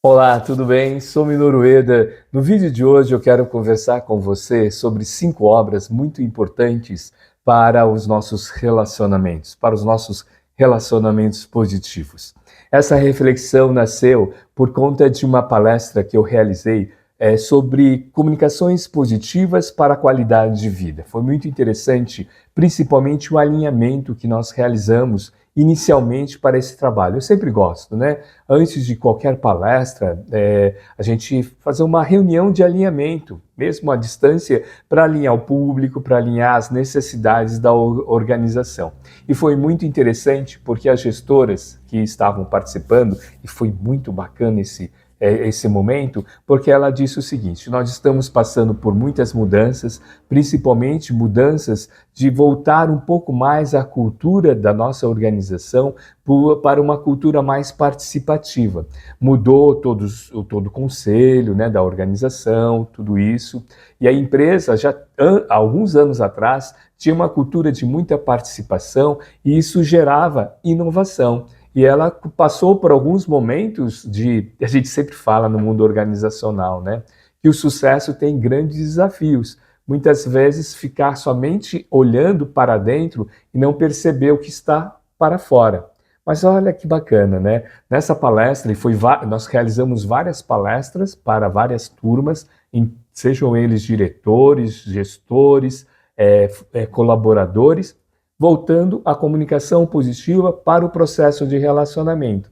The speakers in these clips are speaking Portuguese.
Olá, tudo bem? Sou Minoru Ueda. No vídeo de hoje eu quero conversar com você sobre 5 obras muito importantes para os nossos relacionamentos, para os nossos relacionamentos positivos. Essa reflexão nasceu por conta de uma palestra que eu realizei sobre comunicações positivas para a qualidade de vida. Foi muito interessante, principalmente o alinhamento que nós realizamos inicialmente para esse trabalho. Eu sempre gosto, né? Antes de qualquer palestra, a gente fazer uma reunião de alinhamento, mesmo à distância, para alinhar o público, para alinhar as necessidades da organização. E foi muito interessante porque as gestoras que estavam participando, e foi muito bacana esse momento, porque ela disse o seguinte: nós estamos passando por muitas mudanças, principalmente mudanças de voltar um pouco mais à cultura da nossa organização para uma cultura mais participativa. Mudou todo o conselho, né, da organização, tudo isso, e a empresa já há alguns anos atrás tinha uma cultura de muita participação e isso gerava inovação. E ela passou por alguns momentos a gente sempre fala no mundo organizacional, né, que o sucesso tem grandes desafios. Muitas vezes ficar somente olhando para dentro e não perceber o que está para fora. Mas olha que bacana, né? Nessa palestra, nós realizamos várias palestras para várias turmas, sejam eles diretores, gestores, colaboradores, voltando à comunicação positiva para o processo de relacionamento.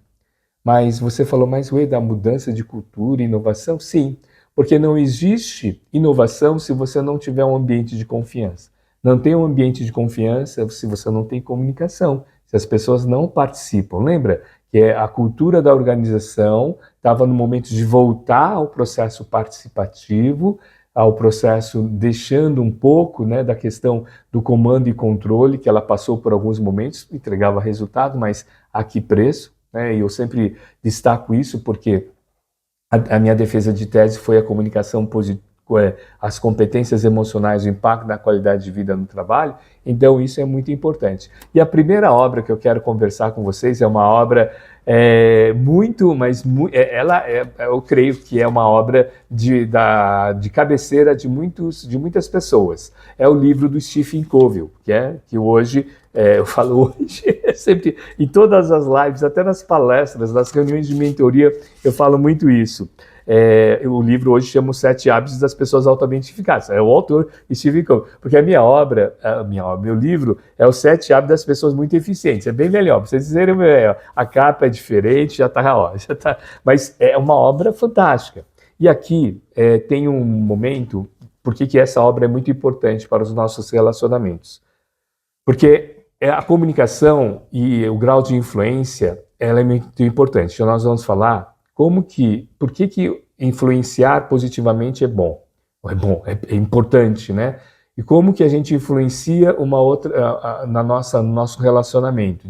Mas você falou mais da mudança de cultura e inovação? Sim, porque não existe inovação se você não tiver um ambiente de confiança. Não tem um ambiente de confiança se você não tem comunicação, se as pessoas não participam. Lembra que a cultura da organização estava no momento de voltar ao processo participativo, ao processo deixando um pouco, né, da questão do comando e controle, que ela passou por alguns momentos, entregava resultado, mas a que preço? E eu sempre destaco isso porque a minha defesa de tese foi a comunicação positiva, as competências emocionais, o impacto na qualidade de vida no trabalho, então isso é muito importante. E a primeira obra que eu quero conversar com vocês é uma obra eu creio que é uma obra de cabeceira de muitas pessoas. É o livro do Stephen Covey, que hoje, eu falo hoje, sempre em todas as lives, até nas palestras, nas reuniões de mentoria, eu falo muito isso. O livro hoje chama Os 7 Hábitos das Pessoas Altamente Eficazes. É o autor Stephen Covey, porque meu livro é Os 7 Hábitos das Pessoas Muito Eficientes. É bem melhor, para vocês dizerem, a capa é diferente, já tá, mas é uma obra fantástica. E aqui tem um momento, porque que essa obra é muito importante para os nossos relacionamentos. Porque a comunicação e o grau de influência, ela é muito importante. Então nós vamos falar por que influenciar positivamente é bom. É importante, né? E como que a gente influencia uma outra no nosso relacionamento?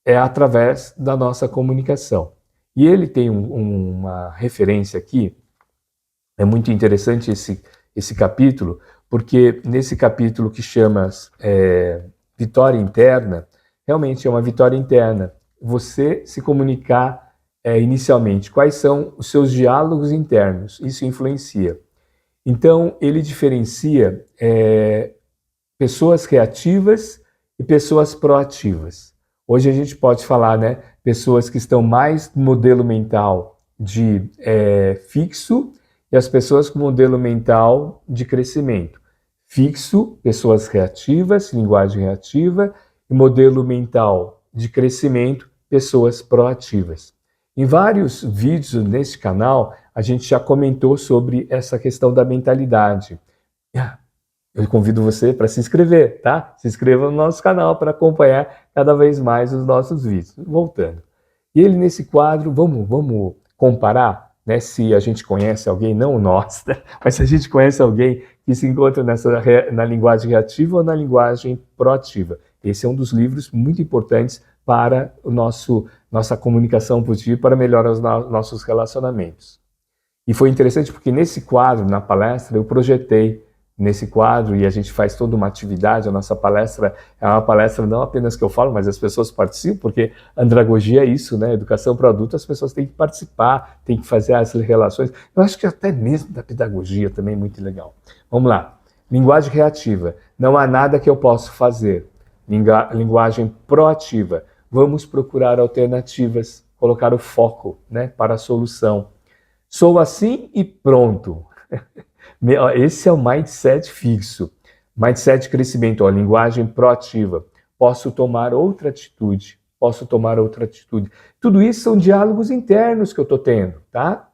É através da nossa comunicação. E ele tem uma referência aqui, é muito interessante esse capítulo, porque nesse capítulo que chama Vitória Interna, realmente é uma vitória interna. Você se comunicar inicialmente, quais são os seus diálogos internos, isso influencia. Então, ele diferencia pessoas reativas e pessoas proativas. Hoje a gente pode falar, né, pessoas que estão mais no modelo mental de fixo e as pessoas com modelo mental de crescimento. Fixo, pessoas reativas, linguagem reativa, e modelo mental de crescimento, pessoas proativas. Em vários vídeos nesse canal, a gente já comentou sobre essa questão da mentalidade. Eu convido você para se inscrever, tá? Se inscreva no nosso canal para acompanhar cada vez mais os nossos vídeos. Voltando. E ele nesse quadro, vamos comparar, né, se a gente conhece alguém, não nós, né, mas se a gente conhece alguém que se encontra na linguagem reativa ou na linguagem proativa. Esse é um dos livros muito importantes para nossa comunicação positiva, para melhorar os nossos relacionamentos. E foi interessante porque nesse quadro, na palestra, eu projetei nesse quadro e a gente faz toda uma atividade. A nossa palestra é uma palestra não apenas que eu falo, mas as pessoas participam, porque andragogia é isso, né? Educação para adulto, as pessoas têm que participar, têm que fazer as relações. Eu acho que até mesmo da pedagogia também é muito legal. Vamos lá. Linguagem reativa. Não há nada que eu possa fazer. Linguagem proativa. Vamos procurar alternativas, colocar o foco, né, para a solução. Sou assim e pronto. Esse é o mindset fixo. Mindset de crescimento, linguagem proativa. Posso tomar outra atitude. Posso tomar outra atitude. Tudo isso são diálogos internos que eu estou tendo, tá?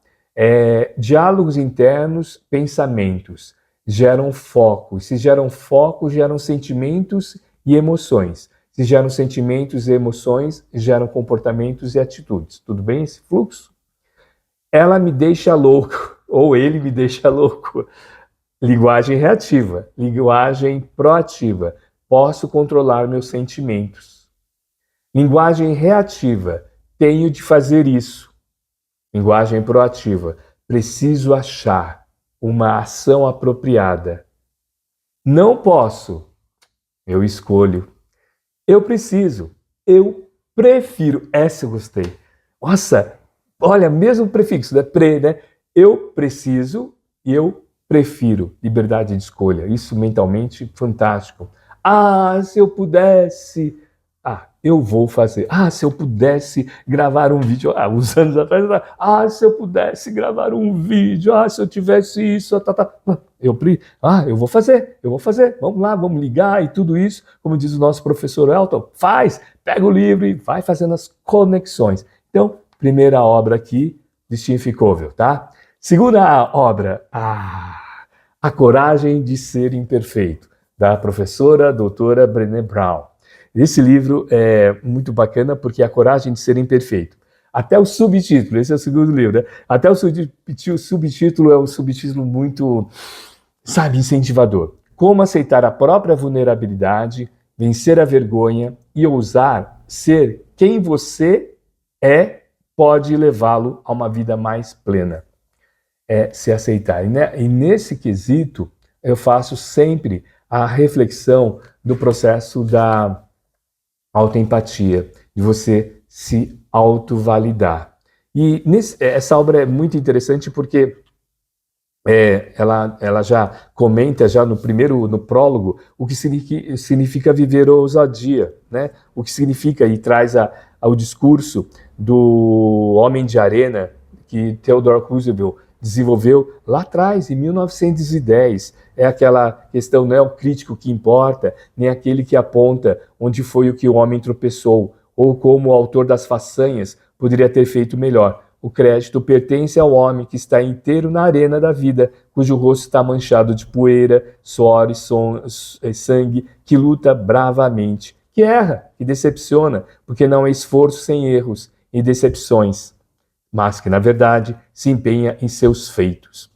Diálogos internos, pensamentos, geram foco. Se geram foco, geram sentimentos e emoções. Se geram sentimentos e emoções, geram comportamentos e atitudes. Tudo bem esse fluxo? Ela me deixa louco, ou ele me deixa louco. Linguagem reativa, linguagem proativa. Posso controlar meus sentimentos. Linguagem reativa, tenho de fazer isso. Linguagem proativa, preciso achar uma ação apropriada. Não posso, eu escolho. Eu preciso, eu prefiro. Essa eu gostei. Nossa, olha, mesmo prefixo, né? Né? Eu preciso e eu prefiro. Liberdade de escolha. Isso mentalmente fantástico. Se eu pudesse. Eu vou fazer. Se eu pudesse gravar um vídeo. Uns anos atrás. Se eu pudesse gravar um vídeo. Se eu tivesse isso. Eu vou fazer. Vamos lá, vamos ligar e tudo isso. Como diz o nosso professor Elton, pega o livro e vai fazendo as conexões. Então, primeira obra aqui de Stephen Covey, tá? Segunda obra, A Coragem de Ser Imperfeito, da professora doutora Brené Brown. Esse livro é muito bacana porque é a coragem de ser imperfeito. Até o subtítulo, esse é o segundo livro, né? Até o subtítulo é um subtítulo muito, incentivador. Como aceitar a própria vulnerabilidade, vencer a vergonha e ousar ser quem você é, pode levá-lo a uma vida mais plena. Se aceitar. E nesse quesito, eu faço sempre a reflexão do processo da autoempatia, de você se autovalidar. E essa obra é muito interessante porque ela já comenta, já no prólogo, o que significa viver ousadia, né? O que significa, e traz ao discurso do Homem de Arena, que Theodore Roosevelt desenvolveu lá atrás, em 1910. É aquela questão, não é o crítico que importa, nem aquele que aponta onde foi o que o homem tropeçou, ou como o autor das façanhas poderia ter feito melhor. O crédito pertence ao homem que está inteiro na arena da vida, cujo rosto está manchado de poeira, suor e sangue, que luta bravamente, que erra, que decepciona, porque não é esforço sem erros e decepções, mas que, na verdade, se empenha em seus feitos.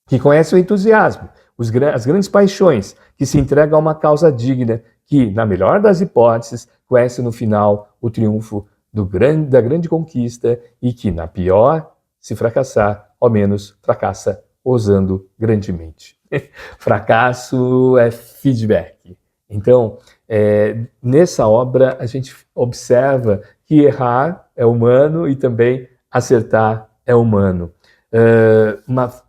Que conhece o entusiasmo, as grandes paixões, que se entrega a uma causa digna, que, na melhor das hipóteses, conhece no final o triunfo da grande conquista e que, na pior, se fracassar, ao menos fracassa ousando grandemente. Fracasso é feedback. Então, nessa obra, a gente observa que errar é humano e também acertar é humano.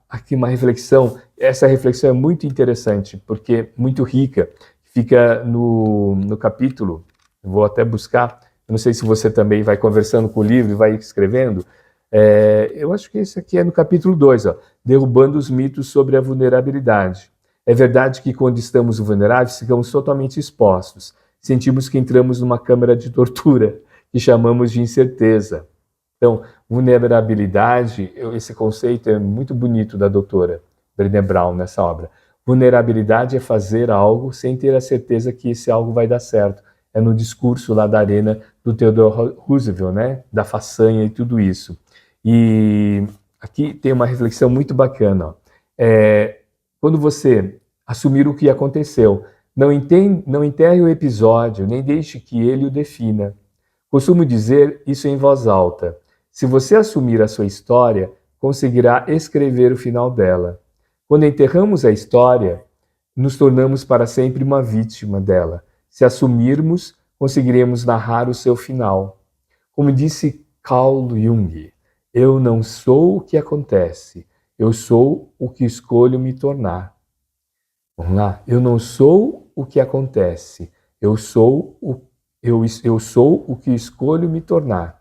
Aqui uma reflexão, essa reflexão é muito interessante, porque muito rica, fica no capítulo, vou até buscar, eu não sei se você também vai conversando com o livro e vai escrevendo, eu acho que esse aqui é no capítulo 2, derrubando os mitos sobre a vulnerabilidade. É verdade que quando estamos vulneráveis, ficamos totalmente expostos. Sentimos que entramos numa câmara de tortura, que chamamos de incerteza. Então, vulnerabilidade, esse conceito é muito bonito da doutora Brené Brown nessa obra. Vulnerabilidade é fazer algo sem ter a certeza que esse algo vai dar certo. É no discurso lá da arena do Theodore Roosevelt, né? Da façanha e tudo isso. E aqui tem uma reflexão muito bacana. Quando você assumir o que aconteceu, não enterre o episódio, nem deixe que ele o defina. Costumo dizer isso em voz alta. Se você assumir a sua história, conseguirá escrever o final dela. Quando enterramos a história, nos tornamos para sempre uma vítima dela. Se assumirmos, conseguiremos narrar o seu final. Como disse Carl Jung, eu não sou o que acontece, eu sou o que escolho me tornar. Vamos lá? Eu não sou o que acontece, eu sou o que escolho me tornar.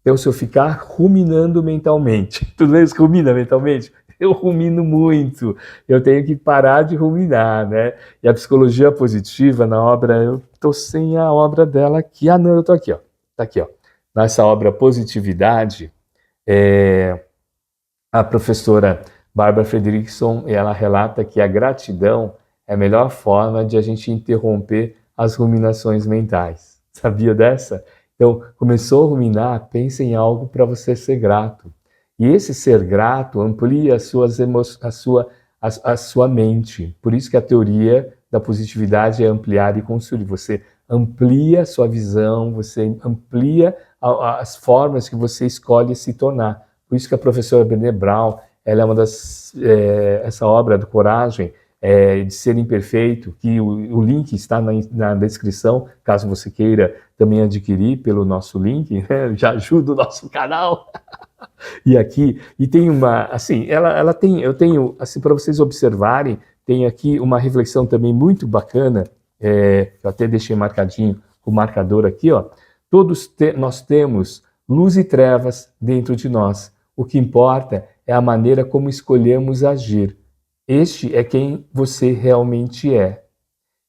Então, se eu ficar ruminando mentalmente, tudo isso rumina mentalmente? Eu rumino muito, eu tenho que parar de ruminar, né? E a psicologia positiva, na obra, eu tô sem a obra dela aqui. Ah, não, eu tô aqui, ó. Tá aqui, ó. Nessa obra Positividade, a professora Barbara Fredrickson, ela relata que a gratidão é a melhor forma de a gente interromper as ruminações mentais. Sabia dessa? Então, começou a ruminar, pensa em algo para você ser grato. E esse ser grato amplia a sua mente. Por isso que a teoria da positividade é ampliar e construir. Você amplia a sua visão, você amplia as formas que você escolhe se tornar. Por isso que a professora Brené Brown, ela é uma essa obra do Coragem, de Ser Imperfeito, que o link está na descrição, caso você queira também adquirir pelo nosso link, né? Já ajuda o nosso canal. E aqui, e tem uma, assim, ela tem, eu tenho, assim, para vocês observarem, tem aqui uma reflexão também muito bacana, eu até deixei marcadinho o marcador aqui, ó. Nós temos luz e trevas dentro de nós. O que importa é a maneira como escolhemos agir. Este é quem você realmente é.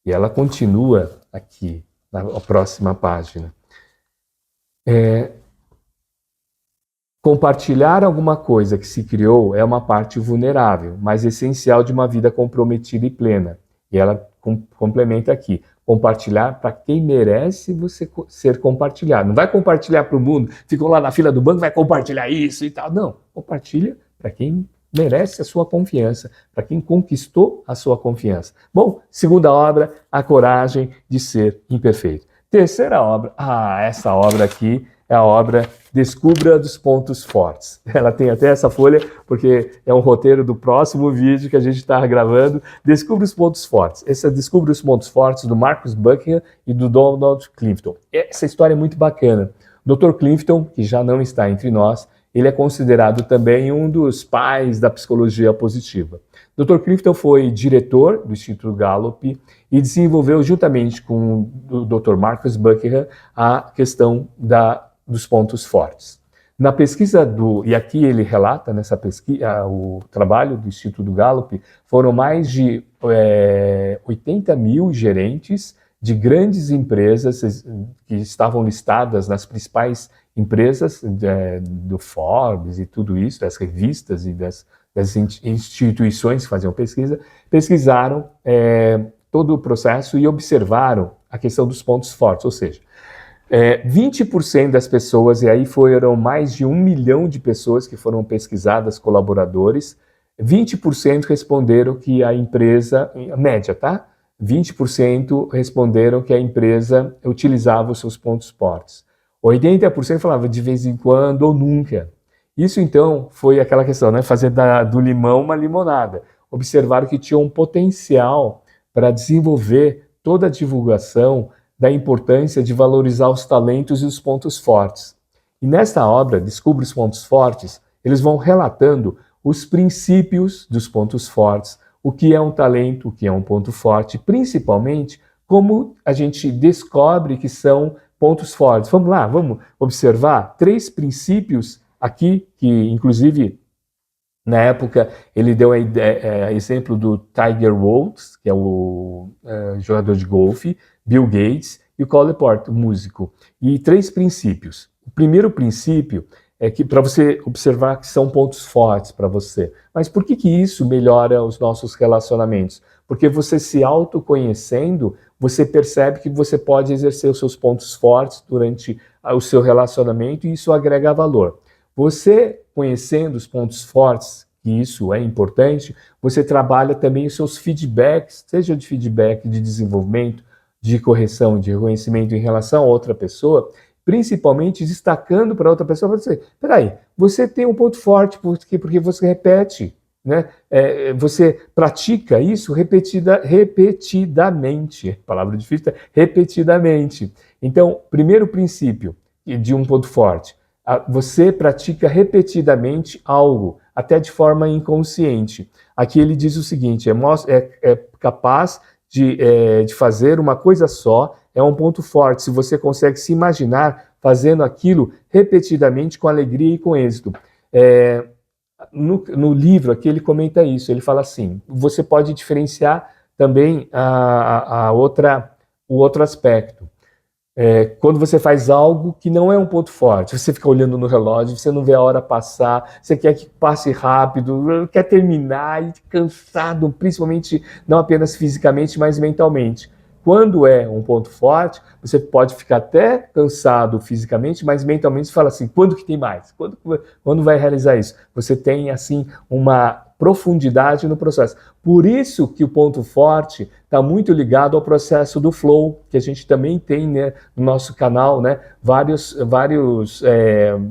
E ela continua aqui, na próxima página. Compartilhar alguma coisa que se criou é uma parte vulnerável, mas essencial de uma vida comprometida e plena. E ela complementa aqui. Compartilhar para quem merece você ser compartilhado. Não vai compartilhar para o mundo, ficou lá na fila do banco, vai compartilhar isso e tal. Não, compartilha para quem merece a sua confiança, para quem conquistou a sua confiança. Bom, segunda obra, A Coragem de Ser Imperfeito. Terceira obra, essa obra aqui é a obra Descubra dos Pontos Fortes. Ela tem até essa folha, porque é um roteiro do próximo vídeo que a gente está gravando. Descubra os Pontos Fortes. Essa Descubra os Pontos Fortes do Marcus Buckingham e do Donald Clifton. Essa história é muito bacana. O Dr. Clifton, que já não está entre nós, ele é considerado também um dos pais da psicologia positiva. Dr. Clifton foi diretor do Instituto Gallup e desenvolveu, juntamente com o Dr. Marcus Buckingham, a questão dos pontos fortes. Na pesquisa e aqui ele relata nessa pesquisa, o trabalho do Instituto Gallup, foram mais de 80 mil gerentes de grandes empresas que estavam listadas nas principais empresas do Forbes e tudo isso, das revistas e das instituições que faziam pesquisa, pesquisaram todo o processo e observaram a questão dos pontos fortes, ou seja, 20% das pessoas, e aí foram mais de 1 milhão de pessoas que foram pesquisadas, colaboradores, 20% responderam que a empresa, a média, tá? 20% responderam que a empresa utilizava os seus pontos fortes. 80% falava de vez em quando ou nunca. Isso, então, foi aquela questão, né? Fazer do limão uma limonada. Observaram que tinha um potencial para desenvolver toda a divulgação da importância de valorizar os talentos e os pontos fortes. E nesta obra, Descubra os Pontos Fortes, eles vão relatando os princípios dos pontos fortes, o que é um talento, o que é um ponto forte, principalmente como a gente descobre que são pontos fortes. Vamos lá, vamos observar 3 princípios aqui, que inclusive na época ele deu exemplo do Tiger Woods, que é o jogador de golfe, Bill Gates e o Cole Porter, o músico. E 3 princípios. O primeiro princípio é que para você observar que são pontos fortes para você. Mas por que isso melhora os nossos relacionamentos? Porque você se autoconhecendo, você percebe que você pode exercer os seus pontos fortes durante o seu relacionamento e isso agrega valor. Você conhecendo os pontos fortes, e isso é importante, você trabalha também os seus feedbacks, seja de feedback de desenvolvimento, de correção, de reconhecimento em relação a outra pessoa, principalmente destacando para outra pessoa, você, peraí, você tem um ponto forte porque você repete, né? Você pratica isso repetidamente, palavra difícil, repetidamente. Então, primeiro princípio de um ponto forte, você pratica repetidamente algo, até de forma inconsciente. Aqui ele diz o seguinte, é capaz de fazer uma coisa só, é um ponto forte, se você consegue se imaginar fazendo aquilo repetidamente com alegria e com êxito. No livro aqui ele comenta isso, ele fala assim, você pode diferenciar também o outro aspecto. Quando você faz algo que não é um ponto forte, você fica olhando no relógio, você não vê a hora passar, você quer que passe rápido, quer terminar e cansado, principalmente não apenas fisicamente, mas mentalmente. Quando é um ponto forte, você pode ficar até cansado fisicamente, mas mentalmente você fala assim, quando que tem mais? Quando vai realizar isso? Você tem, assim, uma profundidade no processo. Por isso que o ponto forte está muito ligado ao processo do flow, que a gente também tem, né, no nosso canal, né, vários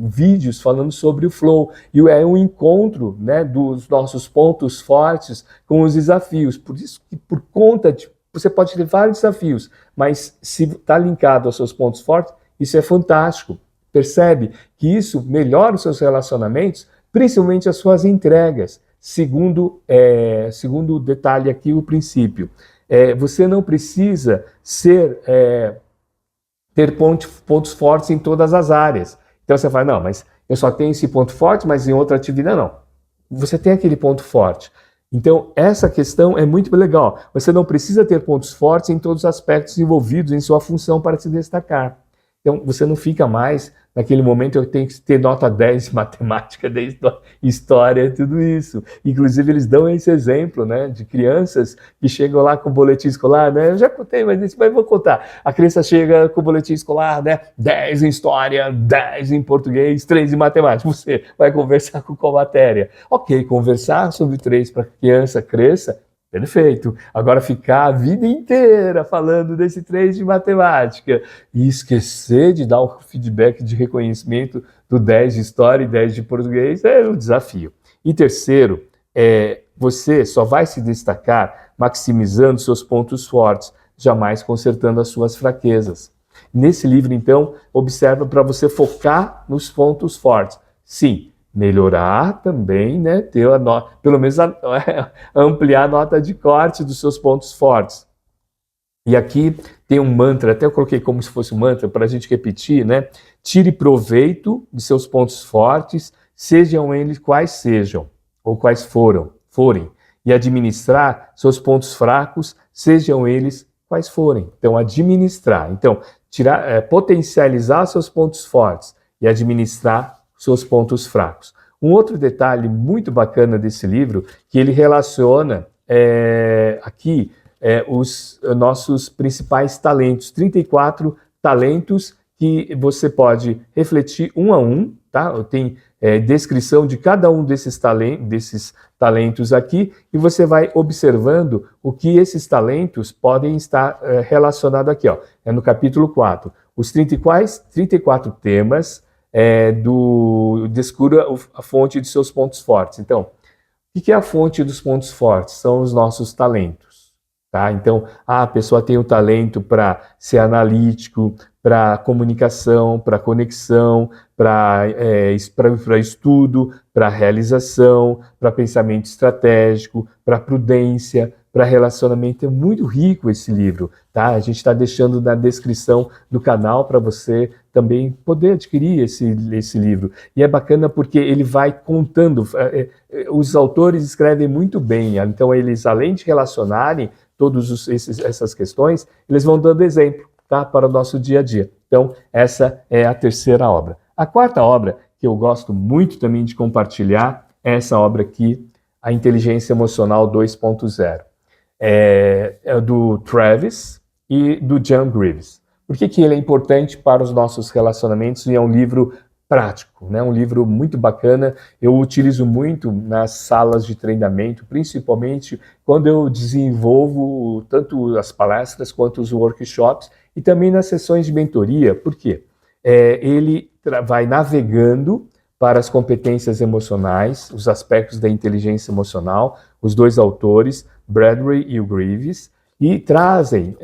vídeos falando sobre o flow. E é um encontro, né, dos nossos pontos fortes com os desafios. Por isso que, por conta de você pode ter vários desafios, mas se está linkado aos seus pontos fortes, isso é fantástico. Percebe que isso melhora os seus relacionamentos, principalmente as suas entregas. Segundo o detalhe aqui, o princípio. Você não precisa ter pontos fortes em todas as áreas. Então você fala, não, mas eu só tenho esse ponto forte, mas em outra atividade não. Você tem aquele ponto forte. Então, essa questão é muito legal. Você não precisa ter pontos fortes em todos os aspectos envolvidos em sua função para se destacar. Então, você não fica mais naquele momento, eu tenho que ter nota 10 em matemática, de história, tudo isso. Inclusive, eles dão esse exemplo, né, de crianças que chegam lá com o boletim escolar, né, eu já contei, mas vou contar. A criança chega com o boletim escolar, né, 10 em história, 10 em português, 3 em matemática. Você vai conversar com qual matéria? Ok, conversar sobre 3 para que a criança cresça, perfeito. Agora ficar a vida inteira falando desse 3 de matemática e esquecer de dar o feedback de reconhecimento do 10 de história e 10 de português é um desafio. E terceiro, você só vai se destacar maximizando seus pontos fortes, jamais consertando as suas fraquezas. Nesse livro, então, observa para você focar nos pontos fortes. Sim, melhorar também, né, ter pelo menos ampliar a nota de corte dos seus pontos fortes. E aqui tem um mantra, até eu coloquei como se fosse um mantra para a gente repetir, né? Tire proveito de seus pontos fortes, sejam eles quais sejam, ou quais forem, e administrar seus pontos fracos, sejam eles quais forem. Então, administrar. Então, potencializar seus pontos fortes e administrar seus pontos fracos. Um outro detalhe muito bacana desse livro, que ele relaciona aqui os nossos principais talentos, 34 talentos que você pode refletir um a um, tá? Tem descrição de cada um desses talentos aqui e você vai observando o que esses talentos podem estar relacionados aqui, ó. No capítulo 4. Os 34 temas descubra a fonte de seus pontos fortes. Então, o que é a fonte dos pontos fortes? São os nossos talentos. Tá? Então, a pessoa tem o talento para ser analítico, para comunicação, para conexão, para estudo, para realização, para pensamento estratégico, para prudência, para relacionamento. É muito rico esse livro, tá? A gente está deixando na descrição do canal para você também poder adquirir esse livro. E é bacana porque ele vai contando, os autores escrevem muito bem, então eles, além de relacionarem todas essas questões, eles vão dando exemplo, tá, para o nosso dia a dia. Então, essa é a terceira obra. A quarta obra, que eu gosto muito também de compartilhar, é essa obra aqui, A Inteligência Emocional 2.0. É do Travis e do John Greaves. Por que ele é importante para os nossos relacionamentos e é um livro prático, né? Um livro muito bacana, eu utilizo muito nas salas de treinamento, principalmente quando eu desenvolvo tanto as palestras quanto os workshops e também nas sessões de mentoria. Por quê? Ele vai navegando para as competências emocionais, os aspectos da inteligência emocional, os dois autores, Bradbury e o Greaves, e trazem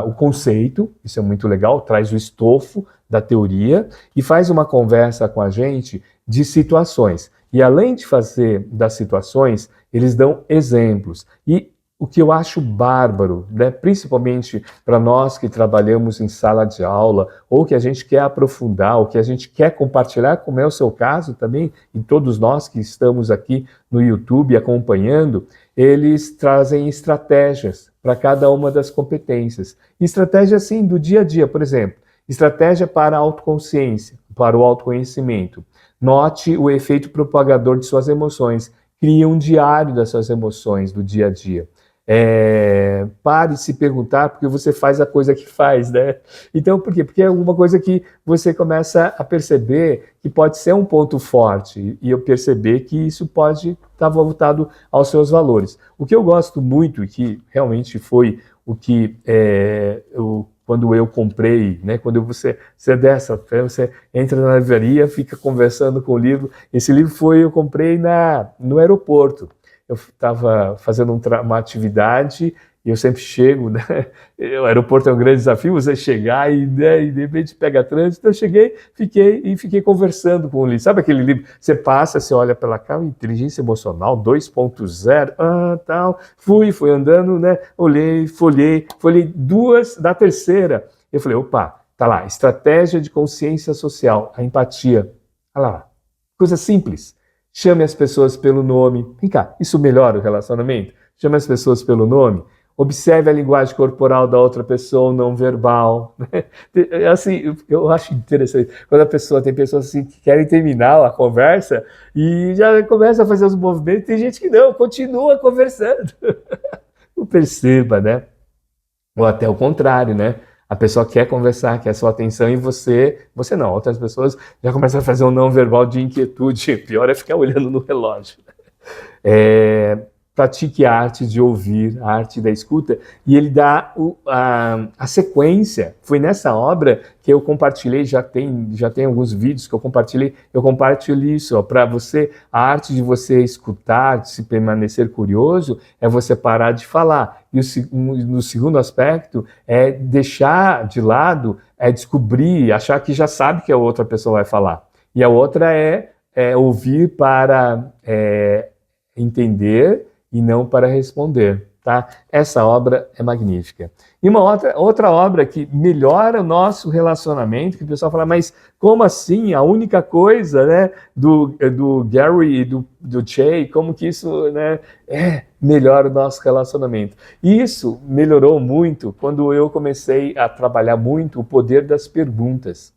o conceito, isso é muito legal, traz o estofo da teoria e faz uma conversa com a gente de situações. E além de fazer das situações, eles dão exemplos. E o que eu acho bárbaro, né, principalmente para nós que trabalhamos em sala de aula, ou que a gente quer aprofundar, ou que a gente quer compartilhar, como é o seu caso também, e todos nós que estamos aqui no YouTube acompanhando, eles trazem estratégias para cada uma das competências. Estratégia, assim, do dia a dia, por exemplo, estratégia para a autoconsciência, para o autoconhecimento. Note o efeito propagador de suas emoções. Crie um diário das suas emoções do dia a dia. Pare de se perguntar porque você faz a coisa que faz, né? Então, por quê? Porque é alguma coisa que você começa a perceber que pode ser um ponto forte e eu perceber que isso pode estar voltado aos seus valores. O que eu gosto muito e que realmente foi o que quando eu comprei, né? Quando você é dessa, você entra na livraria, fica conversando com o livro. Esse livro eu comprei no aeroporto. Eu estava fazendo uma atividade e eu sempre chego, né? O aeroporto é um grande desafio, você chegar e de repente pega trânsito. Então eu cheguei, fiquei conversando com o livro. Sabe aquele livro? Você passa, você olha pela cara, inteligência emocional 2.0, tal. Fui andando, né? Olhei, folhei duas, da terceira. Eu falei, opa, tá lá, estratégia de consciência social, a empatia. Olha lá, coisa simples. Chame as pessoas pelo nome. Vem cá, isso melhora o relacionamento? Chame as pessoas pelo nome. Observe a linguagem corporal da outra pessoa, não verbal. Assim, eu acho interessante. Quando tem pessoas assim que querem terminar a conversa e já começa a fazer os movimentos, tem gente que não, continua conversando. Não perceba, né? Ou até o contrário, né? A pessoa quer conversar, quer sua atenção e você não. Outras pessoas já começam a fazer um não verbal de inquietude. Pior é ficar olhando no relógio. Pratique a arte de ouvir, a arte da escuta, e ele dá a sequência. Foi nessa obra que eu compartilhei, já tem alguns vídeos que eu compartilho isso, para você, a arte de você escutar, de se permanecer curioso, é você parar de falar. E no segundo aspecto é deixar de lado, é descobrir, achar que já sabe que a outra pessoa vai falar. E a outra é ouvir para entender e não para responder, tá? Essa obra é magnífica. E uma outra obra que melhora o nosso relacionamento, que o pessoal fala, mas como assim? A única coisa, né, do Gary e do Che, como que isso, né, melhora o nosso relacionamento? E isso melhorou muito quando eu comecei a trabalhar muito o poder das perguntas.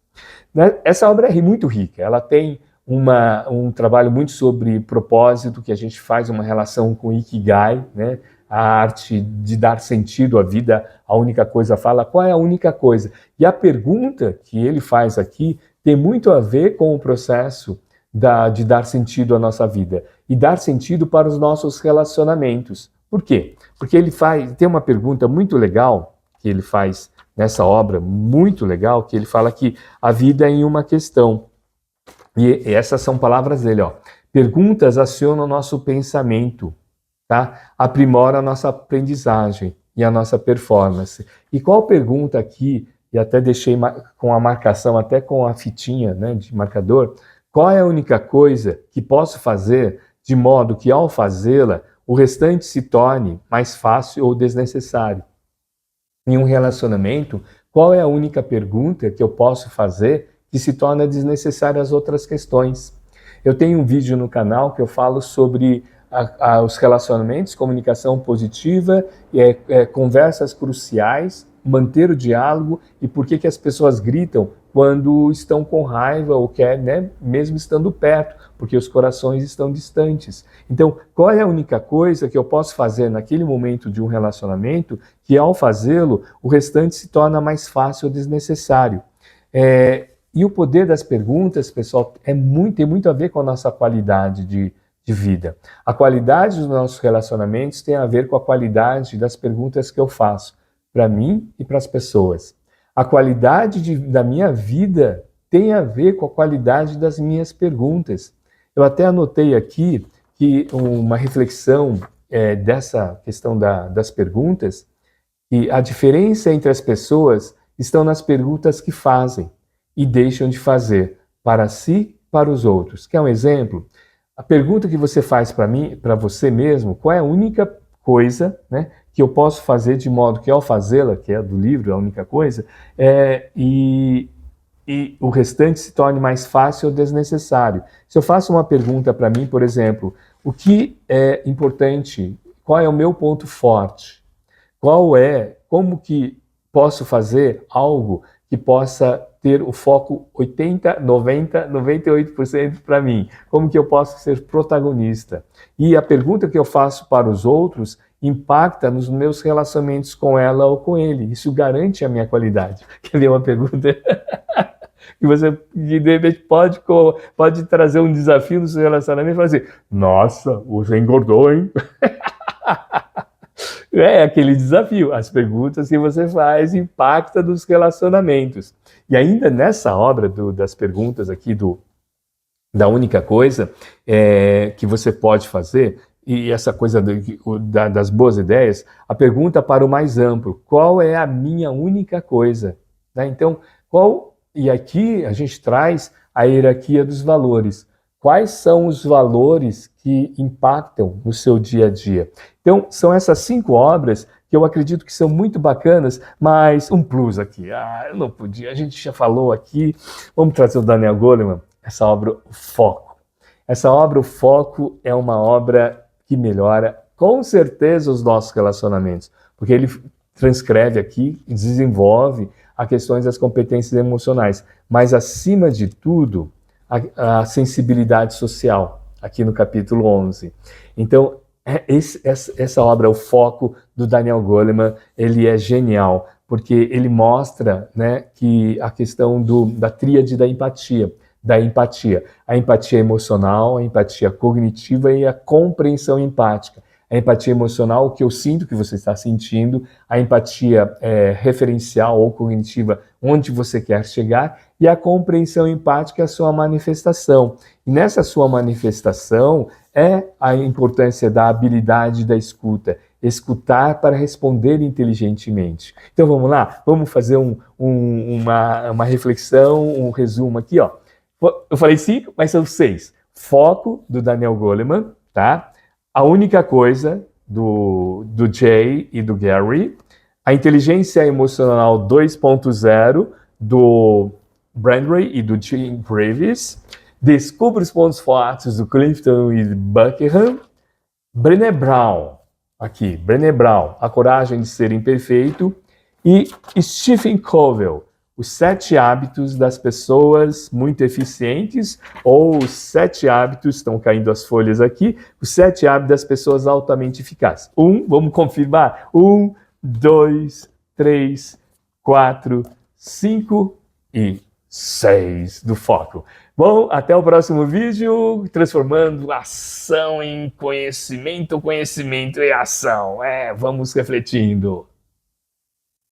Essa obra é muito rica, ela tem um trabalho muito sobre propósito, que a gente faz uma relação com Ikigai, né? A arte de dar sentido à vida, a única coisa fala, qual é a única coisa? E a pergunta que ele faz aqui tem muito a ver com o processo de dar sentido à nossa vida e dar sentido para os nossos relacionamentos. Por quê? Porque tem uma pergunta muito legal que ele faz nessa obra, muito legal, que ele fala que a vida é em uma questão. E essas são palavras dele, ó. Perguntas acionam o nosso pensamento, tá? Aprimora a nossa aprendizagem e a nossa performance. E qual pergunta aqui, e até deixei com a marcação, até com a fitinha, né, de marcador, qual é a única coisa que posso fazer de modo que ao fazê-la, o restante se torne mais fácil ou desnecessário? Em um relacionamento, qual é a única pergunta que eu posso fazer que se torna desnecessária as outras questões? Eu tenho um vídeo no canal que eu falo sobre os relacionamentos, comunicação positiva, conversas cruciais, manter o diálogo e por que as pessoas gritam quando estão com raiva ou né, mesmo estando perto, porque os corações estão distantes. Então, qual é a única coisa que eu posso fazer naquele momento de um relacionamento que ao fazê-lo, o restante se torna mais fácil ou desnecessário? E o poder das perguntas, pessoal, tem muito a ver com a nossa qualidade de vida. A qualidade dos nossos relacionamentos tem a ver com a qualidade das perguntas que eu faço para mim e para as pessoas. A qualidade da minha vida tem a ver com a qualidade das minhas perguntas. Eu até anotei aqui que uma reflexão dessa questão das perguntas, e a diferença entre as pessoas estão nas perguntas que fazem e deixam de fazer para si, para os outros. Quer um exemplo? A pergunta que você faz para mim, para você mesmo, qual é a única coisa, né, que eu posso fazer de modo que ao fazê-la, que é do livro, a única coisa, e o restante se torne mais fácil ou desnecessário. Se eu faço uma pergunta para mim, por exemplo, o que é importante, qual é o meu ponto forte? Como que posso fazer algo que possa ter o foco 80, 90, 98% para mim? Como que eu posso ser protagonista? E a pergunta que eu faço para os outros impacta nos meus relacionamentos com ela ou com ele. Isso garante a minha qualidade. Quer ver uma pergunta que você, de repente, pode trazer um desafio no seu relacionamento e falar assim, nossa, você engordou, hein? É aquele desafio. As perguntas que você faz impactam nos relacionamentos. E ainda nessa obra das perguntas aqui da única coisa que você pode fazer, e essa coisa das boas ideias, a pergunta para o mais amplo, qual é a minha única coisa? Né? Então, e aqui a gente traz a hierarquia dos valores. Quais são os valores que impactam no seu dia a dia? Então, são essas 5 obras que eu acredito que são muito bacanas, mas um plus aqui. Eu não podia, a gente já falou aqui. Vamos trazer o Daniel Goleman, essa obra, o Foco. Essa obra, o Foco, é uma obra que melhora com certeza os nossos relacionamentos, porque ele transcreve aqui e desenvolve as questões das competências emocionais, mas acima de tudo, a sensibilidade social, aqui no capítulo 11. Então, essa obra, o Foco, do Daniel Goleman, ele é genial, porque ele mostra, né, que a questão da tríade da empatia, a empatia emocional, a empatia cognitiva e a compreensão empática. A empatia emocional, o que eu sinto que você está sentindo, a empatia referencial ou cognitiva, onde você quer chegar, e a compreensão empática, a sua manifestação. E nessa sua manifestação é a importância da habilidade da escuta, escutar para responder inteligentemente. Então vamos lá, vamos fazer uma reflexão, um resumo aqui, ó. Eu falei 5, mas são 6. Foco, do Daniel Goleman, tá? A única coisa, do Jay e do Gary. A inteligência emocional 2.0, do Bradbury e do Jim Travis. Descubra os pontos fortes, do Clifton e Buckingham. Brené Brown, aqui, Brené Brown, A Coragem de Ser Imperfeito. E Stephen Covey, Os 7 Hábitos das Pessoas Muito Eficientes, ou Os 7 Hábitos, estão caindo as folhas aqui, Os 7 Hábitos das Pessoas Altamente Eficazes. Vamos confirmar? 1, 2, 3, 4, 5 e 6 do Foco. Bom, até o próximo vídeo, transformando ação em conhecimento, conhecimento em ação. Vamos refletindo.